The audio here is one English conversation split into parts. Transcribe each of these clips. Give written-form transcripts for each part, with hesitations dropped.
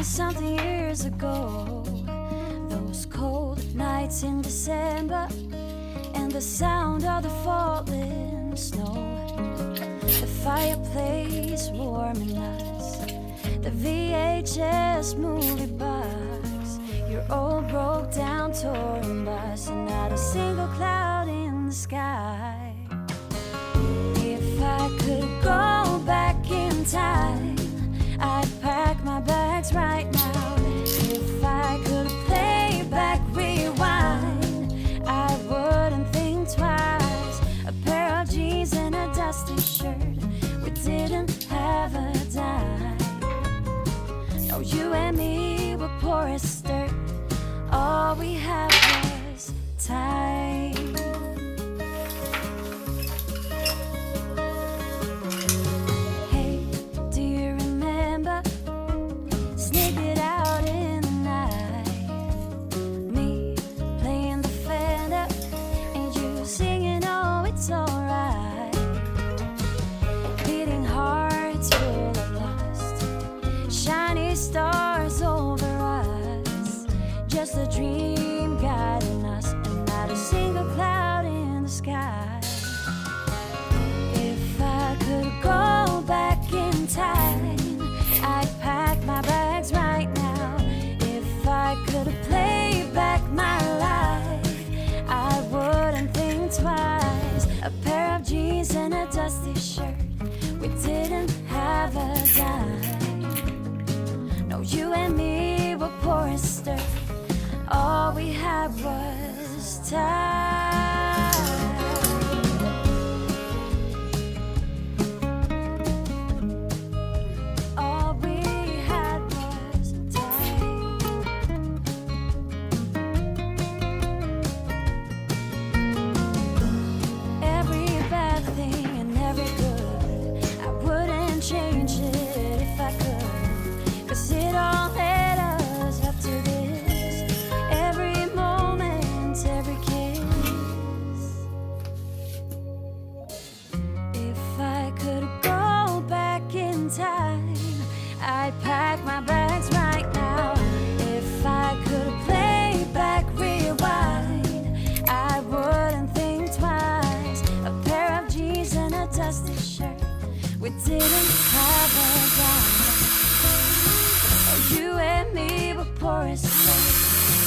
something years ago. Those cold nights in December, and the sound of the falling snow. The fireplace warming us, the VHS movie box, your old broke down touring bus, and not a single cloud in the sky. If I could go back in time, I'd pack my bags right now. If I could play back, rewind, I wouldn't think twice. A pair of jeans and a dusty shirt, we didn't have a dime. No, you and me were poor as dirt, all we had was time. Stars over us, just a dream guiding us, and not a single cloud in the sky. If I could go back in time, I'd pack my bags right now. If I could play back my life, I wouldn't think twice. A pair of jeans and a dusty shirt, we didn't have a dime. You and me were poor as dirt, all we had was time. All we had was time. Every bad thing and every good, I wouldn't change it if I could. It all led us up to this. Every moment, every kiss. If I could go back in time, I'd pack my bags right now. If I could play back, rewind, I wouldn't think twice. A pair of jeans and a dusty shirt, we didn't have a dime. You and me were poor as dirt,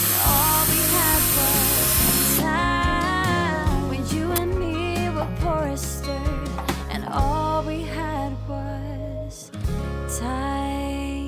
and all we had was time. When you and me were poor as dirt, and all we had was time.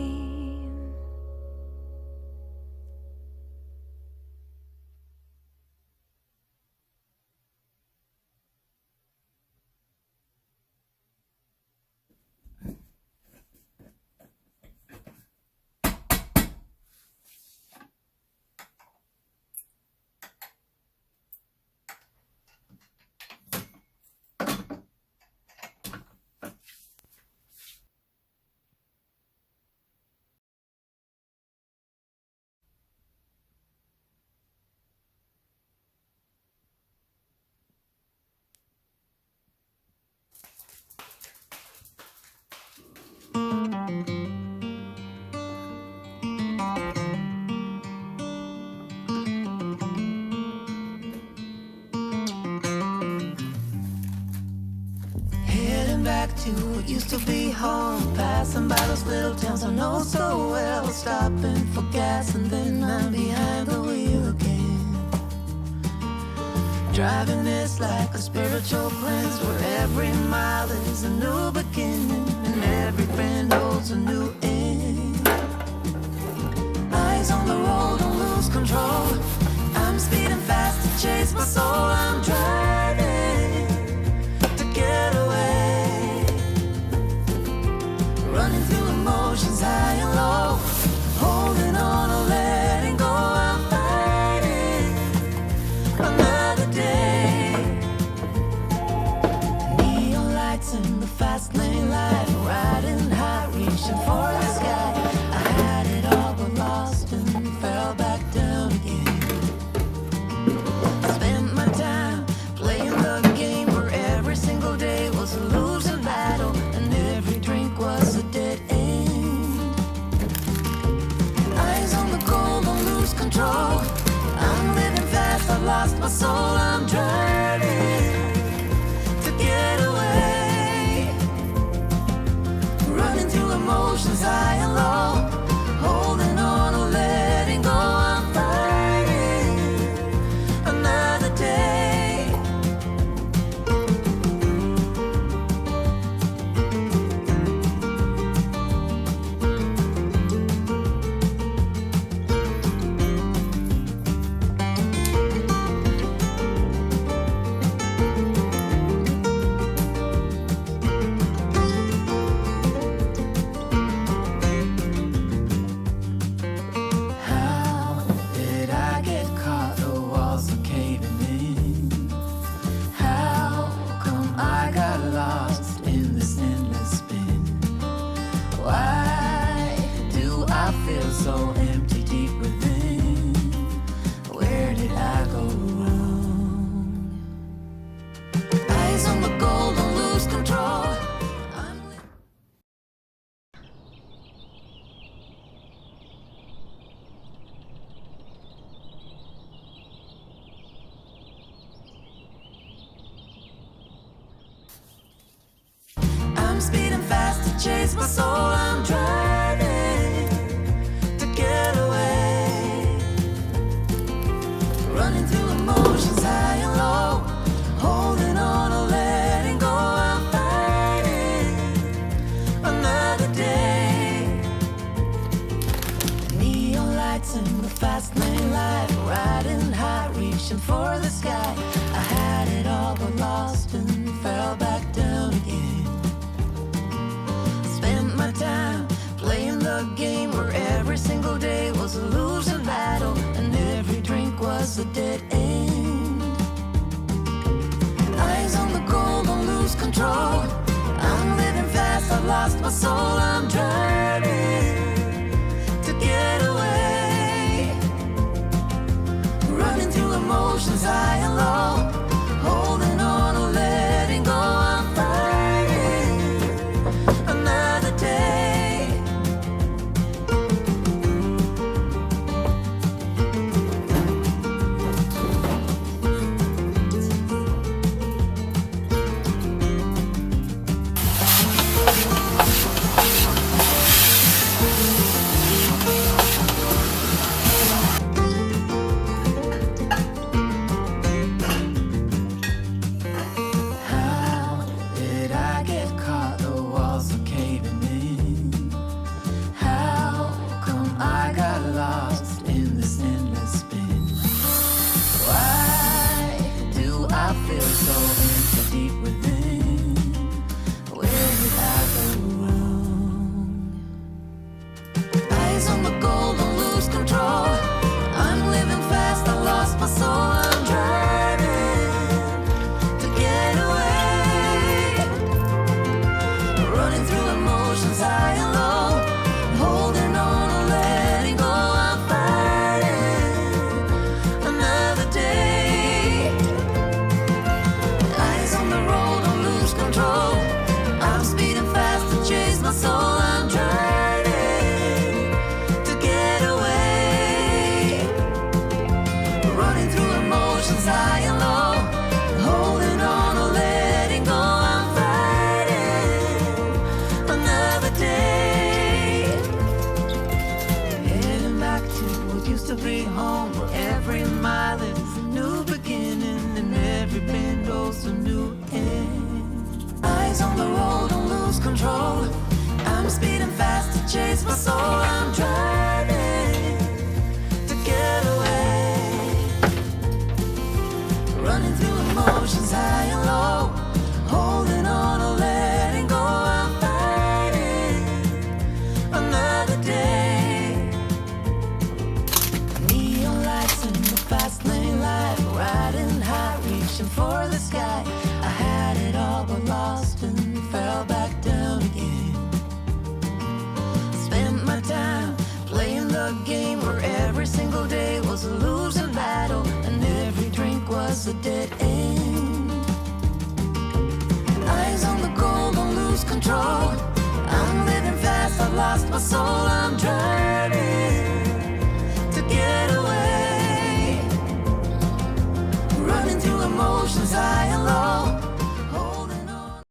To what used to be home, passing by those little towns I know so well, stopping for gas and then I'm behind the wheel again. Driving this like a spiritual cleanse, where every mile is a new beginning and every bend holds a new end. Eyes on the road, don't lose control. I'm speeding fast to chase my soul. I'm driving to get away, running through emotions high and low, holding on or letting go. I'm fighting another day. Neon lights in the fast lane life, riding high, reaching for the sky. I had it all but lost and fell back down again. I spent my soul. I'm driving to get away, running through emotions high and low, holding on or letting go. I'm fighting another day. How did I get caught? The walls are caving in. How come I got lost in this endless spin? Why do I feel so empty deep within? Where did I go wrong? Eyes on the goal, don't lose control. I'm I'm speeding fast to chase my soul. I'm driving to get away, running through emotions high and low, holding on or letting go. I'm fighting another day. Neon lights in the fast lane light, riding high, reaching for the sky. I had it all but lost and fell back down again. Spent my time playing the game where every single day was a losing battle and every drink was a dead end. Eyes on the goal, don't lose control. I'm living fast, I've lost my soul. I'm driving to get away, running through emotions high and low, holding on or letting go. I'm fighting another day. How did I get caught? The walls are caving in. How come I got lost in this endless spin? Why do I feel so empty deep within? Where did I go wrong? Eyes on the goal, don't lose control. I'm living fast, I lost my soul. I'm driving to get away, running through emotions high and low, holding on or letting go. I'm fighting another day. Eyes on the road, don't lose control. I'm speeding fast to chase my soul. I'm driving to get away, running through emotions high and low, holding on or letting go. I'm fighting another day. Heading back to what used to be home, where every mile is a new beginning and every bend goes to new end. Eyes on the road, don't lose control. I'm speeding fast to chase my soul. I'm driving to get away, running through emotions high and low, holding on or letting go. I'm fighting another day. Neon lights in the fast lane light, riding high, reaching for the sky. I had it all but lost and fell back down again. Spent my time playing the game where every single day was a losing battle and every drink was a dead end. Eyes on the goal, don't lose control. I'm living fast, I've lost my soul. I'm driving to get away, emotions I